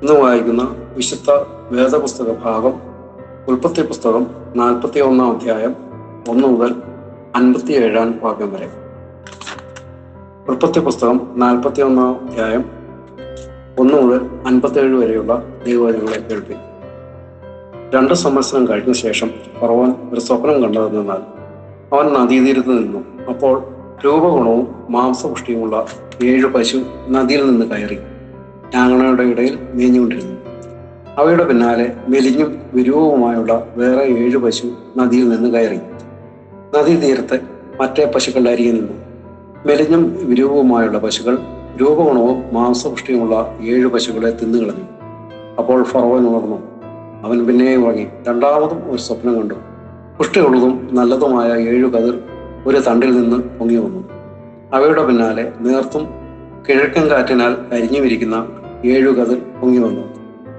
ഇന്ന് വായിക്കുന്ന വിശുദ്ധ വേദപുസ്തക ഭാഗം ഉൽപ്പത്തി പുസ്തകം 41 അധ്യായം 1 മുതൽ 57 വാക്യം വരെ. ഉൽപ്പത്തി പുസ്തകം 41 അധ്യായം 1 മുതൽ 57 വരെയുള്ള ദൈവവചനങ്ങളെ കേൾപ്പി. 2 സംവത്സരം കഴിഞ്ഞ ശേഷം ഫറവോൻ ഒരു സ്വപ്നം കണ്ടതെന്നാൽ അവൻ നദീതീരത്ത് നിന്നു. അപ്പോൾ രൂപഗുണവും മാംസപുഷ്ടിയുമുള്ള 7 പശു നദിയിൽ നിന്ന് കയറി ഞാങ്ങണയുടെ ഇടയിൽ മേഞ്ഞുകൊണ്ടിരുന്നു. അവയുടെ പിന്നാലെ മെലിഞ്ഞും വിരൂപവുമായുള്ള വേറെ 7 പശു നദിയിൽ നിന്ന് കയറി നദീതീരത്ത് മറ്റേ പശുക്കളുടെ അരികെ നിന്നു. മെലിഞ്ഞും വിരൂപവുമായുള്ള പശുക്കൾ രൂപഗുണവും മാംസപുഷ്ടിയുമുള്ള 7 പശുക്കളെ തിന്നുകളഞ്ഞു. അപ്പോൾ ഫറവോൻ ഉണർന്നു. അവൻ പിന്നെയും ഉറങ്ങി. രണ്ടാമതും ഒരു സ്വപ്നം കണ്ടു. പുഷ്ടിയുള്ളതും നല്ലതുമായ 7 കതിർ ഒരു തണ്ടിൽ നിന്ന് പൊങ്ങി വന്നു. അവയുടെ പിന്നാലെ നേർത്തും കിഴക്കൻ കാറ്റിനാൽ കരിഞ്ഞുമിരിക്കുന്ന 7 കതിർ പൊങ്ങി വന്നു.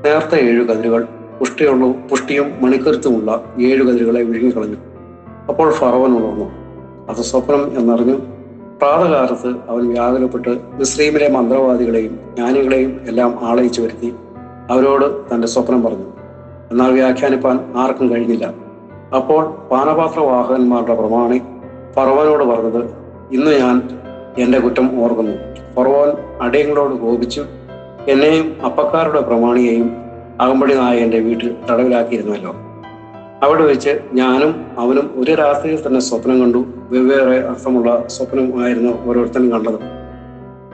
നേർത്ത 7 കതിരുകൾ പുഷ്ടിയും മണിക്കരുത്തുമുള്ള 7 കതിരുകളെ വിഴുങ്ങിക്കളഞ്ഞു. അപ്പോൾ ഫറവോൻ ഉണർന്നു. അത് സ്വപ്നം എന്നറിഞ്ഞു. പ്രാതകാലത്ത് അവൻ വ്യാകുലപ്പെട്ട് മിസ്രയീമിലെ മന്ത്രവാദികളെയും ജ്ഞാനികളെയും എല്ലാം ആളയിച്ചു വരുത്തി അവരോട് തൻ്റെ സ്വപ്നം പറഞ്ഞു. എന്നാൽ വ്യാഖ്യാനിപ്പാൻ ആർക്കും കഴിഞ്ഞില്ല. അപ്പോൾ പാനപാത്രവാഹകന്മാരുടെ പ്രമാണി ഫറവോനോട് പറഞ്ഞത്, ഇന്ന് ഞാൻ എൻ്റെ കുറ്റം ഓർക്കുന്നു. ഫറവോൻ അടിയങ്ങളോട് കോപിച്ചു എന്നെയും അപ്പക്കാരുടെ പ്രമാണിയെയും അകമ്പടി നായകൻ്റെ വീട്ടിൽ തടവിലാക്കിയിരുന്നല്ലോ. അവിടെ വെച്ച് ഞാനും അവനും ഒരു രാത്രിയിൽ തന്നെ സ്വപ്നം കണ്ടു. വെവ്വേറെ അർത്ഥമുള്ള സ്വപ്നമായിരുന്നു ഓരോരുത്തരും കണ്ടത്.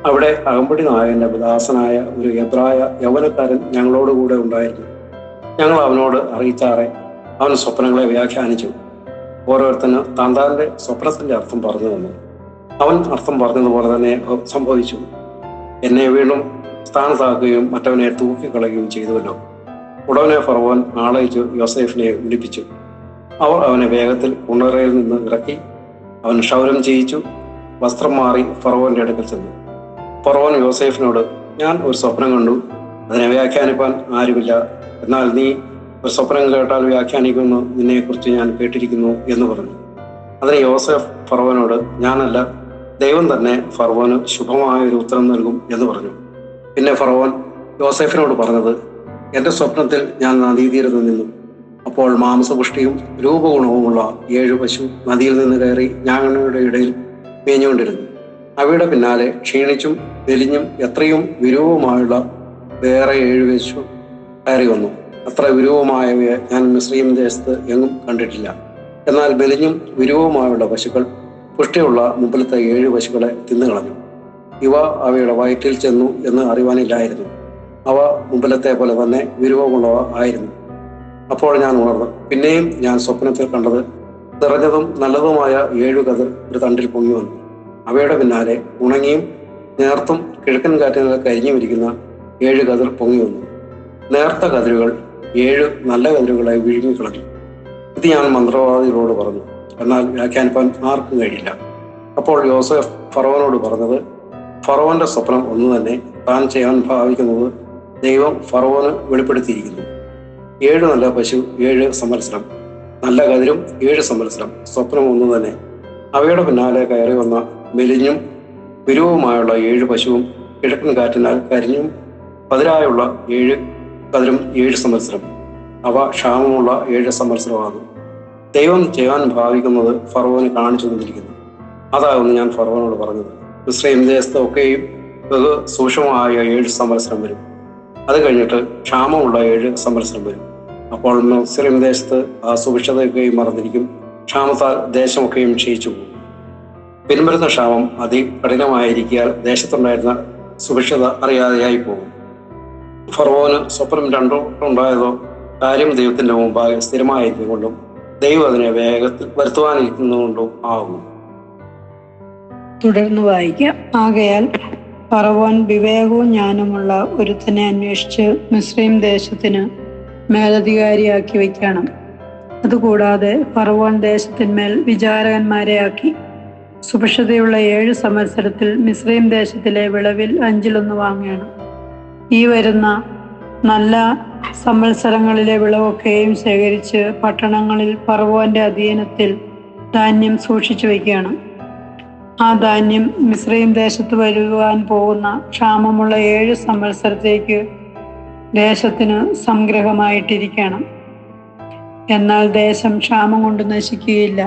അവിടെ അകമ്പടി നായകൻ്റെ ദാസനായ ഒരു എബ്രായ യൗവനക്കാരൻ ഞങ്ങളോടുകൂടെ ഉണ്ടായിരുന്നു. ഞങ്ങൾ അവനോട് അറിയിച്ചാറെ അവൻ സ്വപ്നങ്ങളെ വ്യാഖ്യാനിച്ചു. ഓരോരുത്തന് താന്താന്റെ സ്വപ്നത്തിന്റെ അർത്ഥം പറഞ്ഞു തന്നു. അവൻ അർത്ഥം പറഞ്ഞതുപോലെ തന്നെ സംഭവിച്ചു. എന്നെ വീണ്ടും സ്ഥാനത്താക്കുകയും മറ്റവനെ തൂക്കിക്കളയുകയും ചെയ്തുവല്ലോ. ഉടനെ ഫറവോൻ ആളയച്ചു യോസേഫിനെ വിളിപ്പിച്ചു. അവർ അവനെ വേഗത്തിൽ ഉണറയിൽ നിന്ന് ഇറക്കി അവൻ ക്ഷൗരം ചെയ്യിച്ചു. വസ്ത്രം മാറി ഫറവോന്റെ അടുക്കൽ ചെന്നു. ഫറവോൻ യോസേഫിനോട്, ഞാൻ ഒരു സ്വപ്നം കണ്ടു, അതിനെ വ്യാഖ്യാനിപ്പാൻ ആരുമില്ല. എന്നാൽ നീ ഒരു സ്വപ്നം കേട്ടാൽ വ്യാഖ്യാനിക്കുമെന്ന് നിന്നെക്കുറിച്ച് ഞാൻ കേട്ടിരിക്കുന്നു എന്ന് പറഞ്ഞു. അതിന് യോസേഫ് ഫറവോനോട്, ഞാനല്ല, ദൈവം തന്നെ ഫറവോന് ശുഭമായ ഒരു ഉത്തരം നൽകും എന്ന് പറഞ്ഞു. പിന്നെ ഫറവോൻ യോസേഫിനോട് പറഞ്ഞത്, എൻ്റെ സ്വപ്നത്തിൽ ഞാൻ നദീതീരത്ത് നിന്നു. അപ്പോൾ മാംസപുഷ്ടിയും രൂപഗുണവുമുള്ള 7 പശു നദിയിൽ നിന്ന് കയറി ഞാങ്ങണയുടെ ഇടയിൽ മേഞ്ഞുകൊണ്ടിരുന്നു. അവയുടെ പിന്നാലെ ക്ഷീണിച്ചും മെലിഞ്ഞും എത്രയും വിരൂപമായുള്ള വേറെ 7 പശു കയറി വന്നു. അത്ര വിരൂപമായവയെ ഞാൻ മിസ്രയീം ദേശത്ത് എങ്ങും കണ്ടിട്ടില്ല. എന്നാൽ മെലിഞ്ഞും വിരൂപമായുള്ള പശുക്കൾ പുഷ്ടിയുള്ള മുമ്പിലത്തെ 7 പശുക്കളെ തിന്നുകളഞ്ഞു. ഇവ അവയുടെ വയറ്റിൽ ചെന്നു എന്ന് അറിവാനില്ലായിരുന്നു. അവ മുമ്പിലത്തെ പോലെ തന്നെ വിരൂപമുള്ളവ ആയിരുന്നു. അപ്പോൾ ഞാൻ ഉണർന്നു. പിന്നെയും ഞാൻ സ്വപ്നത്തിൽ കണ്ടത് നിറഞ്ഞതും നല്ലതുമായ 7 കതിർ ഒരു തണ്ടിൽ പൊങ്ങി വന്നു. അവയുടെ പിന്നാലെ ഉണങ്ങിയും നേർത്തും കിഴക്കൻ കാറ്റിനാൽ കരിഞ്ഞുമിരിക്കുന്ന 7 കതിർ പൊങ്ങി വന്നു. നേർത്ത കതിരുകൾ 7 നല്ല കതിരുകളെ വിഴുങ്ങിക്കളഞ്ഞു. ഇത് ഞാൻ മന്ത്രവാദികളോട് പറഞ്ഞു, എന്നാൽ വ്യാഖ്യാനിപ്പാൻ ആർക്കും കഴിയില്ല. അപ്പോൾ യോസേഫ് ഫറവോനോട് പറഞ്ഞത്, ഫറവോന്റെ സ്വപ്നം ഒന്നു തന്നെ, താൻ ചെയ്യാൻ ഭാവിക്കുന്നത് ദൈവം ഫറവോന് വെളിപ്പെടുത്തിയിരിക്കുന്നു. 7 നല്ല പശു 7 സംവത്സരം, നല്ല കതിരും 7 സംവത്സരം, സ്വപ്നം ഒന്നു തന്നെ. അവയുടെ പിന്നാലെ കയറി വന്ന മെലിഞ്ഞും വിരൂപമായുള്ള 7 പശുവും കിഴക്കൻ കാറ്റിനാൽ കരിഞ്ഞും പതിരായുള്ള 7 കതിരും 7 സംവത്സരം. അവ ക്ഷാമമുള്ള 7 സംവത്സരമാകും. ദൈവം ചെയ്യാൻ ഭാവിക്കുന്നത് ഫറവോന് കാണിച്ചു തന്നിരിക്കുന്നു. അതാകുന്നു ഞാൻ ഫറവോനോട് പറഞ്ഞത്. മിസ്രയീം ദേശത്ത് ഒക്കെയും ബഹു സൂക്ഷ്മമായ 7 സംവത്സരം വരും. അത് കഴിഞ്ഞിട്ട് ക്ഷാമമുള്ള 7 സംവത്സരം വരും. അപ്പോൾ മിസ്രയീം ദേശത്ത് ആ സുഭിക്ഷതയൊക്കെയും മറന്നിരിക്കും. ക്ഷാമത്താൽ ദേശമൊക്കെയും ക്ഷയിച്ചു പോകും. പിൻവരുന്ന ക്ഷാമം അതികഠിനമായിരിക്കാൻ ദേശത്തുണ്ടായിരുന്ന സുഭിക്ഷത അറിയാതെയായി പോകും. ഫറവോന് സ്വപ്നം 2 ഉണ്ടായതോ കാര്യം ദൈവത്തിന്റെ മുമ്പാകെ സ്ഥിരമായിരിക്കും കൊണ്ടും ദൈവം അതിനെ വേഗത്തിൽ വരുത്തുവാനിരിക്കുന്നതുകൊണ്ടും ആകുന്നു. തുടർന്ന് വായിക്കാം. ആകയാൽ ഫറവോൻ വിവേകവും ജ്ഞാനമുള്ള ഒരുത്തനെ അന്വേഷിച്ച് മിസ്രയീം ദേശത്തിന് മേലധികാരിയാക്കി വയ്ക്കണം. അതുകൂടാതെ ഫറവോൻ ദേശത്തിന്മേൽ വിചാരകന്മാരെ ആക്കി. സുഭിക്ഷതയുള്ള 7 സംവത്സരത്തിൽ മിസ്രയീം ദേശത്തിലെ വിളവിൽ 1/5 വാങ്ങണം. ഈ വരുന്ന നല്ല സംവത്സരങ്ങളിലെ വിളവൊക്കെയും ശേഖരിച്ച് പട്ടണങ്ങളിൽ ഫറവോന്റെ അധീനത്തിൽ ധാന്യം സൂക്ഷിച്ചു വയ്ക്കണം. ആ ധാന്യം മിസ്രയീം ദേശത്ത് വരുവാൻ പോകുന്ന ക്ഷാമമുള്ള 7 സംവത്സരത്തേക്ക് ദേശത്തിന് സംഗ്രഹമായിട്ടിരിക്കണം. എന്നാൽ ദേശം ക്ഷാമം കൊണ്ട് നശിക്കുകയില്ല.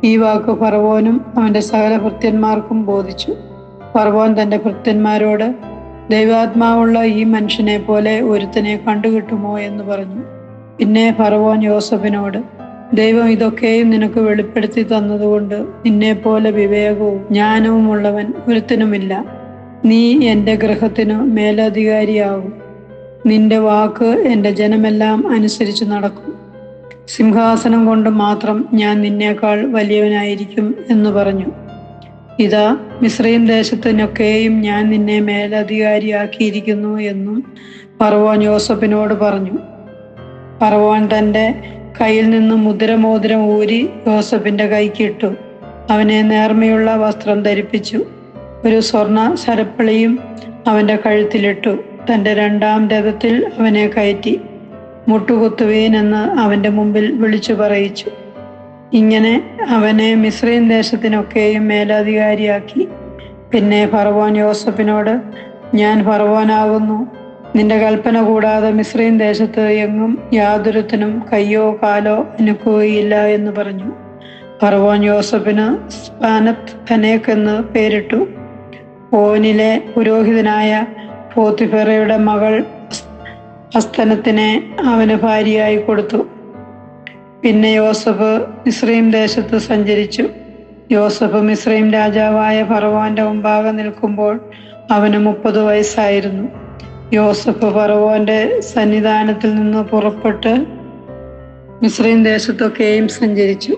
ഈ വാക്ക് ഫറവോനും അവന്റെ സകല ഭൃത്യന്മാർക്കും ബോധിച്ചു. ഫറവോൻ തന്റെ ഭൃത്യന്മാരോട്, ദൈവാത്മാവുള്ള ഈ മനുഷ്യനെ പോലെ ഒരുത്തനെ കണ്ടുകിട്ടുമോ എന്ന് പറഞ്ഞു. പിന്നെ ഫറവോൻ യോസേഫിനോട്, ദൈവം ഇതൊക്കെയും നിനക്ക് വെളിപ്പെടുത്തി തന്നതുകൊണ്ട് നിന്നെപ്പോലെ വിവേകവും ജ്ഞാനവും ഉള്ളവൻ ഒരുത്തനുമില്ല. നീ എൻ്റെ ഗൃഹത്തിനു മേലധികാരിയാകും. നിന്റെ വാക്ക് എൻ്റെ ജനമെല്ലാം അനുസരിച്ച് നടക്കും. സിംഹാസനം കൊണ്ട് മാത്രം ഞാൻ നിന്നേക്കാൾ വലിയവനായിരിക്കും എന്ന് പറഞ്ഞു. ഇതാ, മിസ്രയീം ദേശത്തിനൊക്കെയും ഞാൻ നിന്നെ മേലധികാരിയാക്കിയിരിക്കുന്നു എന്നും ഫറവോൻ യോസേഫിനോട് പറഞ്ഞു. ഫറവോൻ തൻ്റെ കയ്യിൽ നിന്ന് മുദ്രമോതിരം ഊരി യോസേഫിന്റെ കൈക്കിട്ടു. അവനെ നേർമയുള്ള വസ്ത്രം ധരിപ്പിച്ചു. ഒരു സ്വർണ്ണ സരപ്പളിയും അവന്റെ കഴുത്തിലിട്ടു. തൻ്റെ 2-ാം രഥത്തിൽ അവനെ കയറ്റി. മുട്ടുകുത്തുവീൻ എന്ന് അവന്റെ മുമ്പിൽ വിളിച്ചു പറയിച്ചു. ഇങ്ങനെ അവനെ മിസ്രയീം ദേശത്തിനൊക്കെയും മേലധികാരിയാക്കി. പിന്നെ ഫറവോൻ യോസേഫിനോട്, ഞാൻ ഫറവോനാകുന്നു. നിന്റെ കൽപ്പന കൂടാതെ മിസ്രയീം ദേശത്ത് എങ്ങും യാതൊരുത്തനും കയ്യോ കാലോ അനക്കുകയില്ല എന്ന് പറഞ്ഞു. ഫറവോൻ യോസേഫിന് സ്പാനത്ത് ഫനേക്ക് എന്ന് പേരിട്ടു. ഓനിലെ പുരോഹിതനായ പോത്തിഫെറയുടെ മകൾ അസ്തനത്തിനെ അവന് ഭാര്യയായി കൊടുത്തു. പിന്നെ യോസേഫ് മിസ്രയീം ദേശത്ത് സഞ്ചരിച്ചു. യോസേഫ് മിസ്രയീം രാജാവായ ഫറവോന്റെ മുമ്പാകെ നിൽക്കുമ്പോൾ അവന് 30 വയസ്സായിരുന്നു. യോസേഫ് ഫറവോന്റെ സന്നിധാനത്തിൽ നിന്ന് പുറപ്പെട്ട് മിസ്രയീം ദേശത്തൊക്കെയും സഞ്ചരിച്ചു.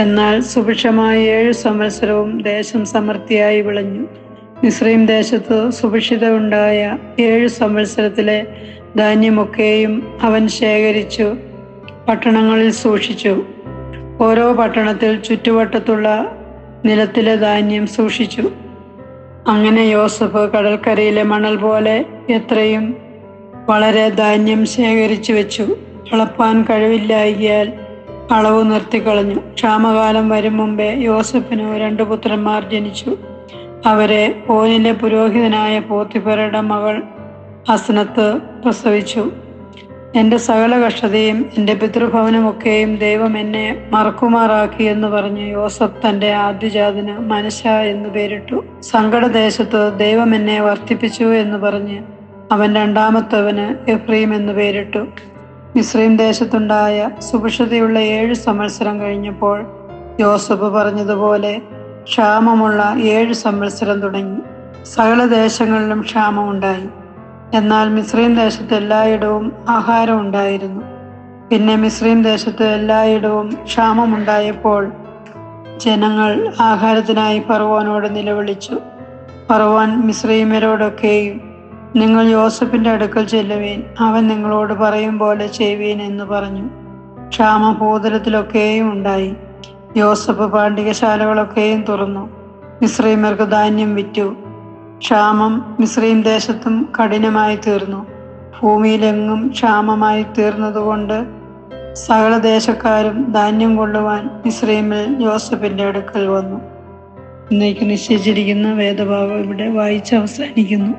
എന്നാൽ സുഭിക്ഷമായ 7 സംവത്സരവും ദേശം സമൃദ്ധിയായി വിളഞ്ഞു. മിസ്രയീം ദേശത്ത് സുഭിക്ഷത ഉണ്ടായ 7 സംവത്സരത്തിലെ ധാന്യമൊക്കെയും അവൻ ശേഖരിച്ചു പട്ടണങ്ങളിൽ സൂക്ഷിച്ചു. ഓരോ പട്ടണത്തിൽ ചുറ്റുവട്ടത്തുള്ള നിലത്തിലെ ധാന്യം സൂക്ഷിച്ചു. അങ്ങനെ യോസേഫ് കടൽക്കരയിലെ മണൽ പോലെ എത്രയും വളരെ ധാന്യം ശേഖരിച്ചു വെച്ചു. അളപ്പാൻ കഴിവില്ലായ്കയാൽ അളവ് നിർത്തിക്കളഞ്ഞു. ക്ഷാമകാലം വരും മുമ്പേ യോസേഫിന് 2 പുത്രന്മാർ ജനിച്ചു. അവരെ ഓനിലെ പുരോഹിതനായ പോത്തിഫെറയുടെ മകൾ അസ്നത്ത് പ്രസവിച്ചു. എൻ്റെ സകല കഷ്ടതയും എൻ്റെ പിതൃഭവനമൊക്കെയും ദൈവം എന്നെ മറക്കുമാറാക്കി എന്ന് പറഞ്ഞ് യോസേഫ് തൻ്റെ ആദ്യജാതന് മനശ്ശ എന്ന് പേരിട്ടു. സങ്കടദേശത്ത് ദൈവം എന്നെ വർദ്ധിപ്പിച്ചു എന്ന് പറഞ്ഞ് അവൻ 2-ാമത്തവന് എഫ്രയീം എന്ന് പേരിട്ടു. മിസ്രയീം ദേശത്തുണ്ടായ സുഭിക്ഷതയുള്ള 7 സംവത്സരം കഴിഞ്ഞപ്പോൾ യോസേഫ് പറഞ്ഞതുപോലെ ക്ഷാമമുള്ള 7 സംവത്സരം തുടങ്ങി. സകല ദേശങ്ങളിലും ക്ഷാമമുണ്ടായി. എന്നാൽ മിസ്രയീം ദേശത്ത് എല്ലായിടവും ആഹാരം ഉണ്ടായിരുന്നു. പിന്നെ മിസ്രയീം ദേശത്ത് എല്ലായിടവും ക്ഷാമമുണ്ടായപ്പോൾ ജനങ്ങൾ ആഹാരത്തിനായി ഫറവോനോട് നിലവിളിച്ചു. ഫറവോൻ മിസ്രയീമ്യരോടൊക്കെയും, നിങ്ങൾ യോസേഫിന്റെ അടുക്കൽ ചെല്ലുവീൻ, അവൻ നിങ്ങളോട് പറയും പോലെ ചെയ്യുവീൻ എന്ന് പറഞ്ഞു. ക്ഷാമം ഭൂതലത്തിലൊക്കെയും ഉണ്ടായി. യോസേഫ് പാണ്ടികശാലകളൊക്കെയും തുറന്നു. മിസ്രയീമ്യർക്ക് ധാന്യം വിറ്റു. ക്ഷാമം മിസ്രയീം ദേശത്തും കഠിനമായി തീർന്നു. ഭൂമിയിലെങ്ങും ക്ഷാമമായി തീർന്നതുകൊണ്ട് സകല ദേശക്കാരും ധാന്യം കൊള്ളുവാൻ മിസ്രയീമിൽ യോസേഫിന്റെ അടുക്കൽ വന്നു. ഇന്നേക്ക് നിശ്ചയിച്ചിരിക്കുന്ന വേദഭാഗം ഇവിടെ വായിച്ച് അവസാനിക്കുന്നു.